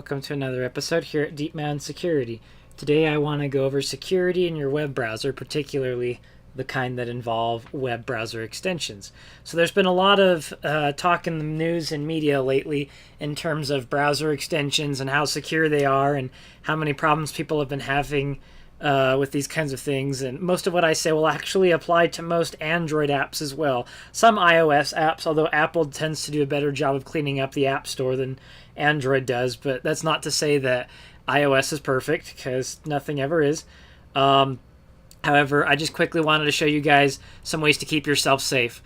welcome to another episode here at DeepMan Security. Today I want to go over security in your web browser, particularly the kind that involve web browser extensions. So there's been a lot of talk in the news and media lately in terms of browser extensions and how secure they are and how many problems people have been having with these kinds of things. And most of what I say will actually apply to most Android apps as well. Some iOS apps, although Apple tends to do a better job of cleaning up the App Store than Android does. But that's not to say that iOS is perfect, because nothing ever is. However, I just quickly wanted to show you guys some ways to keep yourself safe.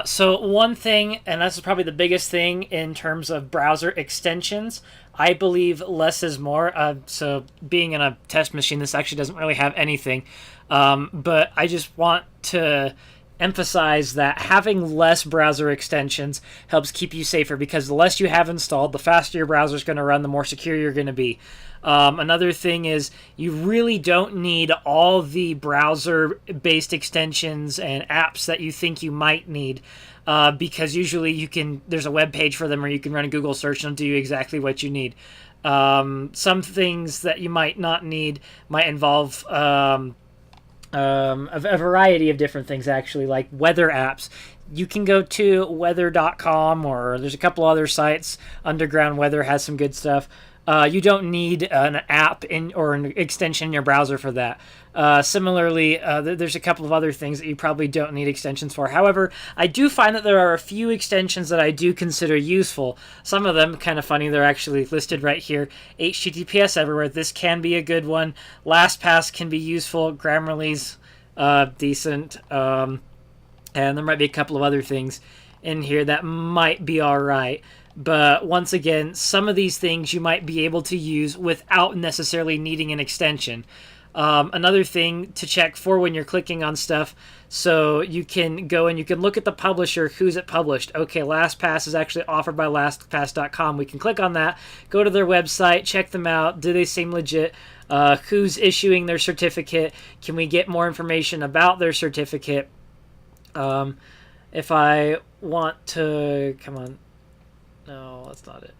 So one thing, and this is probably the biggest thing in terms of browser extensions, I believe less is more. So being in a test machine, this actually doesn't really have anything. But I just want to emphasize that having less browser extensions helps keep you safer, because the less you have installed, the faster your browser is going to run, the more secure you're going to be. Another thing is you really don't need all the browser-based extensions and apps that you think you might need, because usually there's a web page for them, or you can run a Google search and it'll do you exactly what you need. Some things that you might not need might involve a variety of different things, actually, like weather apps. You can go to weather.com, or there's a couple other sites. Underground Weather has some good stuff. You don't need an app or an extension in your browser for that. Similarly, there's a couple of other things that you probably don't need extensions for. However, I do find that there are a few extensions that I do consider useful. Some of them, kind of funny, they're actually listed right here. HTTPS Everywhere, this can be a good one. LastPass can be useful. Grammarly's decent. And there might be a couple of other things in here that might be alright. But once again, some of these things you might be able to use without necessarily needing an extension. Another thing to check for when you're clicking on stuff, so you can go and you can look at the publisher, who's it published. Okay, LastPass is actually offered by LastPass.com. We can click on that, go to their website, check them out. Do they seem legit? Who's issuing their certificate? Can we get more information about their certificate? If I want to, come on. No, that's not it.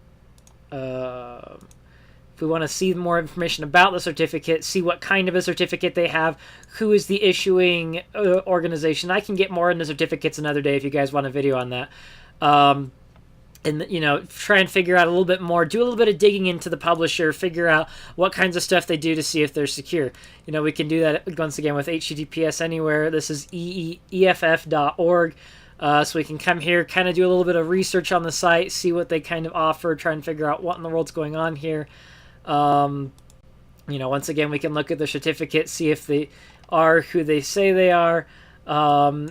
If we want to see more information about the certificate, see what kind of a certificate they have, who is the issuing organization. I can get more into certificates another day if you guys want a video on that. And, try and figure out a little bit more, do a little bit of digging into the publisher, figure out what kinds of stuff they do to see if they're secure. We can do that once again with HTTPS Anywhere. This is EFF.org. So we can come here, kind of do a little bit of research on the site, see what they kind of offer, try and figure out what in the world's going on here. Once again, we can look at the certificate, see if they are who they say they are.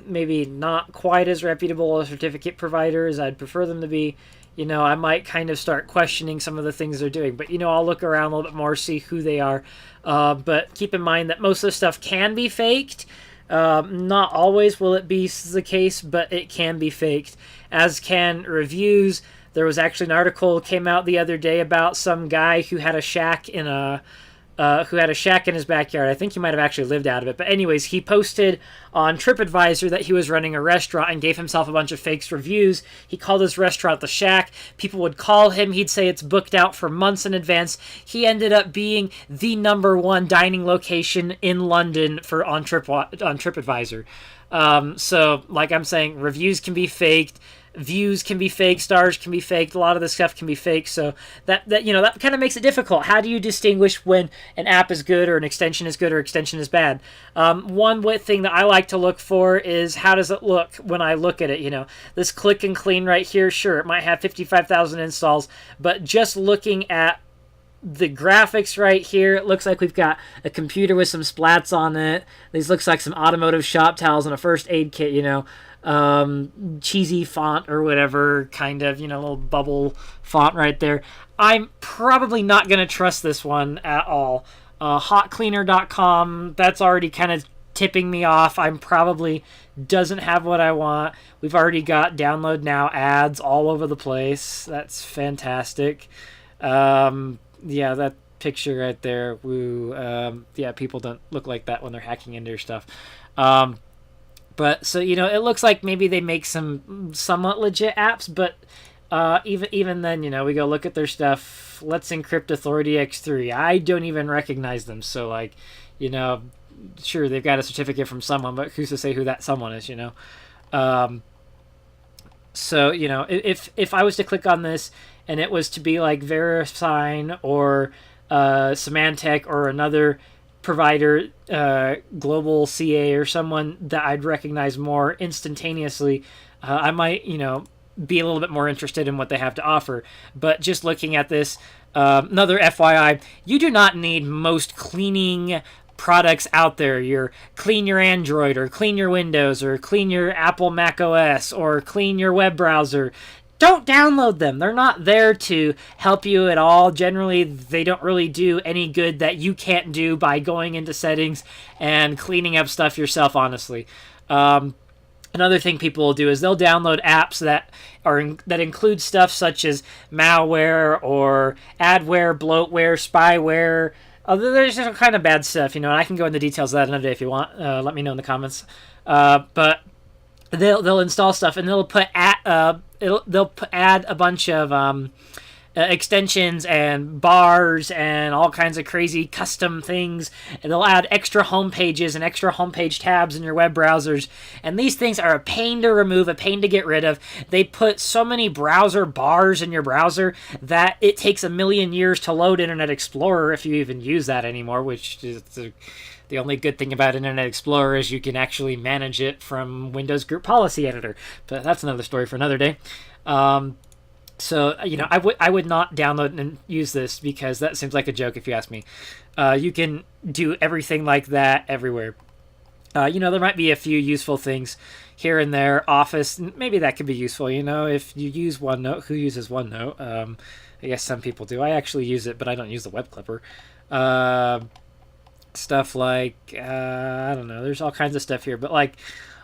Maybe not quite as reputable as certificate providers. I'd prefer them to be. I might kind of start questioning some of the things they're doing. But, I'll look around a little bit more, see who they are. But keep in mind that most of the stuff can be faked. Not always will it be the case, but it can be faked, as can reviews. There was actually an article came out the other day about some guy who had a shack in his backyard. I think he might have actually lived out of it. But anyways, he posted on TripAdvisor that he was running a restaurant and gave himself a bunch of fake reviews. He called his restaurant The Shack. People would call him. He'd say it's booked out for months in advance. He ended up being the #1 dining location in London on TripAdvisor. So, like I'm saying, reviews can be faked. Views can be fake, stars can be faked, a lot of this stuff can be fake, so that kind of makes it difficult. How do you distinguish when an app is good or an extension is good or extension is bad? One thing that I like to look for is, how does it look when I look at it? This click and clean right here, sure, it might have 55,000 installs, but just looking at the graphics right here, it looks like we've got a computer with some splats on it. These looks like some automotive shop towels and a first aid kit, cheesy font or whatever, kind of, little bubble font right there. I'm probably not going to trust this one at all. Hotcleaner.com, that's already kind of tipping me off. I'm probably doesn't have what I want. We've already got download now ads all over the place. That's fantastic. Yeah, that picture right there, woo. Yeah, people don't look like that when they're hacking into your stuff. But so, it looks like maybe they make some somewhat legit apps, but even then, we go look at their stuff. Let's encrypt Authority X3. I don't even recognize them. So like, you know, sure they've got a certificate from someone, but who's to say who that someone is? Um, so if I was to click on this and it was to be like VeriSign or Symantec or another provider, Global CA or someone that I'd recognize more instantaneously, I might be a little bit more interested in what they have to offer. But just looking at this, another FYI, you do not need most cleaning products out there. Clean your Android or clean your Windows or clean your Apple Mac OS or clean your web browser. Don't download them. They're not there to help you at all. Generally, they don't really do any good that you can't do by going into settings and cleaning up stuff yourself, honestly. Another thing people will do is they'll download apps that include stuff such as malware or adware, bloatware, spyware. There's some kind of bad stuff, and I can go into details of that another day if you want. Let me know in the comments. But they'll install stuff and they'll add a bunch of extensions and bars and all kinds of crazy custom things, and they'll add extra home pages and extra homepage tabs in your web browsers, and these things are a pain to remove, a pain to get rid of. They put so many browser bars in your browser that it takes a million years to load Internet Explorer if you even use that anymore, which is the only good thing about Internet Explorer is you can actually manage it from Windows Group Policy Editor, but that's another story for another day. So, I would not download and use this because that seems like a joke if you ask me. You can do everything like that everywhere. There might be a few useful things here and there. Office, maybe that could be useful, if you use OneNote. Who uses OneNote? I guess some people do. I actually use it, but I don't use the web clipper. Stuff like, I don't know, there's all kinds of stuff here, but like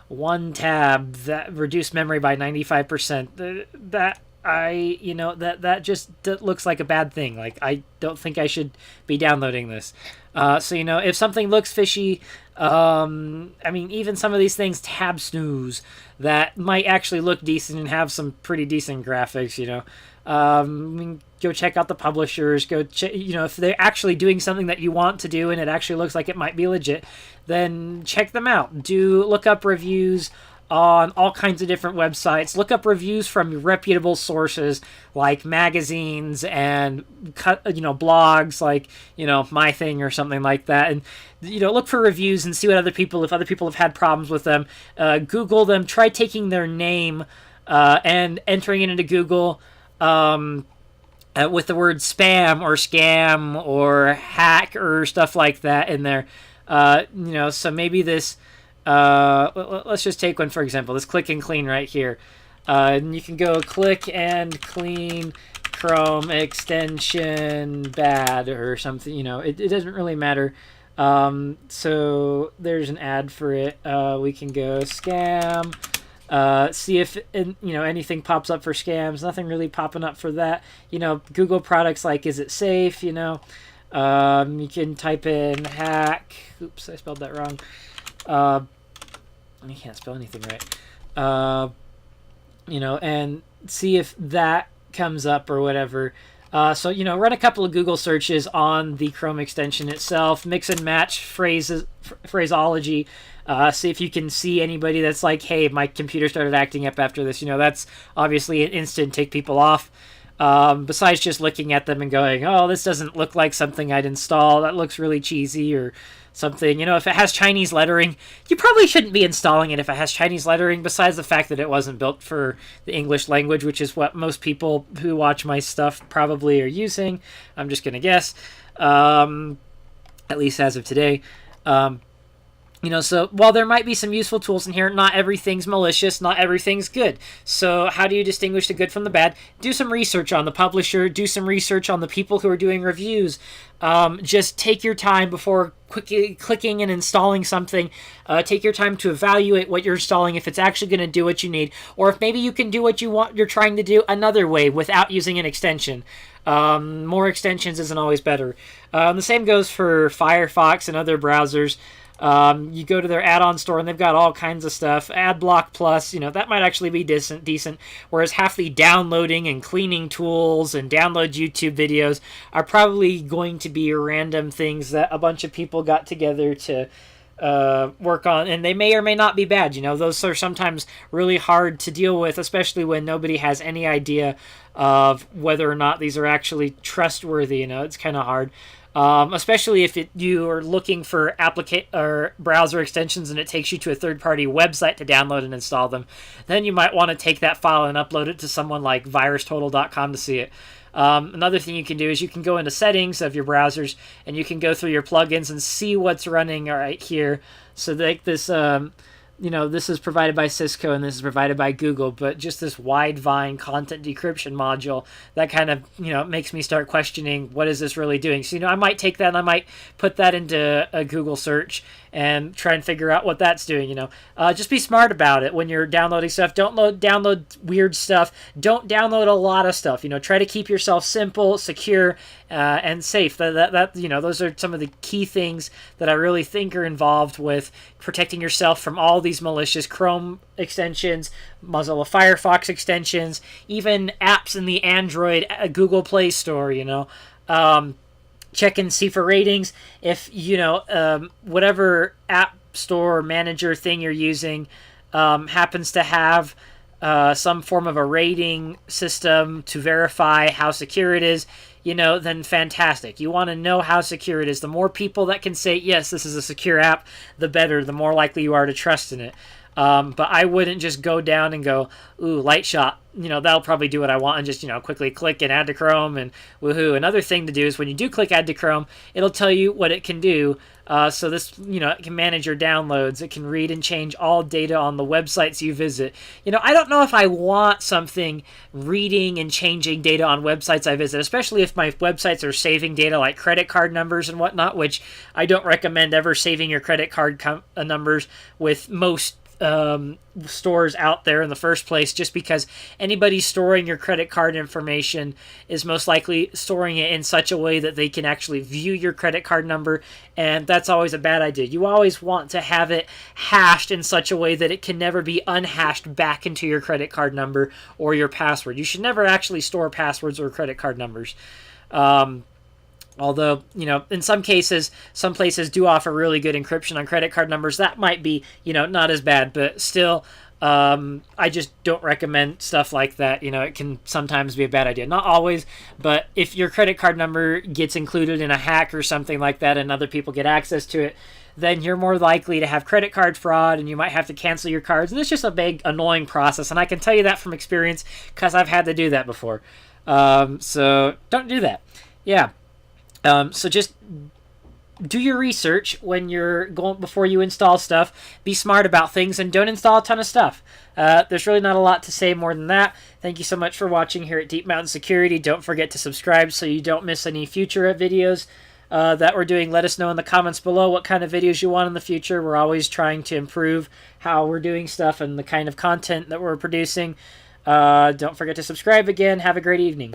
OneTab that reduced memory by 95%, that looks like a bad thing. Like, I don't think I should be downloading this. So if something looks fishy, even some of these things, tab snooze, that might actually look decent and have some pretty decent graphics, go check out the publishers, if they're actually doing something that you want to do and it actually looks like it might be legit, then check them out. Look up reviews on all kinds of different websites. Look up reviews from reputable sources like magazines and blogs like My Thing or something like that, and look for reviews and see what if other people have had problems with them. Google them. Try taking their name and entering it into Google with the word spam or scam or hack or stuff like that in there. So maybe this. Let's just take one for example. This click and clean right here. And you can go click and clean Chrome extension bad or something. It doesn't really matter. So there's an ad for it. We can go scam. See if anything pops up for scams. Nothing really popping up for that. Google products like is it safe? You can type in hack. Oops, I spelled that wrong. You can't spell anything right. And see if that comes up or whatever. So run a couple of Google searches on the Chrome extension itself. Mix and match phraseology. See if you can see anybody that's like, hey, my computer started acting up after this. That's obviously an instant take people off. Besides just looking at them and going, oh, this doesn't look like something I'd install. That looks really cheesy or something. If it has Chinese lettering, you probably shouldn't be installing it if it has Chinese lettering, besides the fact that it wasn't built for the English language, which is what most people who watch my stuff probably are using. I'm just going to guess, at least as of today. So while there might be some useful tools in here, not everything's malicious, not everything's good. So how do you distinguish the good from the bad? Do some research on the publisher, do some research on the people who are doing reviews. Just take your time before quickly clicking and installing something. Take your time to evaluate what you're installing, if it's actually going to do what you need, or if maybe you can do what you're trying to do another way without using an extension. More extensions isn't always better. The same goes for Firefox and other browsers. You go to their add-on store and they've got all kinds of stuff. AdBlock Plus, that might actually be decent. Whereas half the downloading and cleaning tools and download YouTube videos are probably going to be random things that a bunch of people got together to work on, and they may or may not be bad. Those are sometimes really hard to deal with, especially when nobody has any idea of whether or not these are actually trustworthy. It's kind of hard. Especially if you are looking for or browser extensions and it takes you to a third-party website to download and install them, then you might want to take that file and upload it to someone like virustotal.com to see it. Another thing you can do is you can go into settings of your browsers and you can go through your plugins and see what's running right here. So like this, this is provided by Cisco and this is provided by Google, but just this Widevine content decryption module that kind of, makes me start questioning, what is this really doing? So, I might take that and I might put that into a Google search and try and figure out what that's doing. Just be smart about it when you're downloading stuff. Don't download weird stuff. Don't download a lot of stuff. Try to keep yourself simple, secure, and safe. Those are some of the key things that I really think are involved with protecting yourself from all these malicious Chrome extensions, Mozilla Firefox extensions, even apps in the Android Google Play Store. Check and see for ratings. If whatever app store manager thing you're using happens to have some form of a rating system to verify how secure it is, then fantastic. You want to know how secure it is. The more people that can say, yes, this is a secure app, the better, the more likely you are to trust in it. But I wouldn't just go down and go, ooh, Lightshot, that'll probably do what I want, and just, quickly click and add to Chrome and woohoo. Another thing to do is when you do click add to Chrome, it'll tell you what it can do. So this, it can manage your downloads. It can read and change all data on the websites you visit. I don't know if I want something reading and changing data on websites I visit, especially if my websites are saving data like credit card numbers and whatnot, which I don't recommend ever saving your credit card numbers with most stores out there in the first place, just because anybody storing your credit card information is most likely storing it in such a way that they can actually view your credit card number, and that's always a bad idea. You always want to have it hashed in such a way that it can never be unhashed back into your credit card number or your password. You should never actually store passwords or credit card numbers. Although, in some cases, some places do offer really good encryption on credit card numbers. That might be, not as bad, but still, I just don't recommend stuff like that. It can sometimes be a bad idea. Not always, but if your credit card number gets included in a hack or something like that and other people get access to it, then you're more likely to have credit card fraud and you might have to cancel your cards. And it's just a big, annoying process. And I can tell you that from experience because I've had to do that before. So don't do that. Yeah. So just do your research when you're going before you install stuff. Be smart about things and don't install a ton of stuff. There's really not a lot to say more than that. Thank you so much for watching here at Deep Mountain Security. Don't forget to subscribe so you don't miss any future videos that we're doing. Let us know in the comments below what kind of videos you want in the future. We're always trying to improve how we're doing stuff and the kind of content that we're producing. Don't forget to subscribe again. Have a great evening.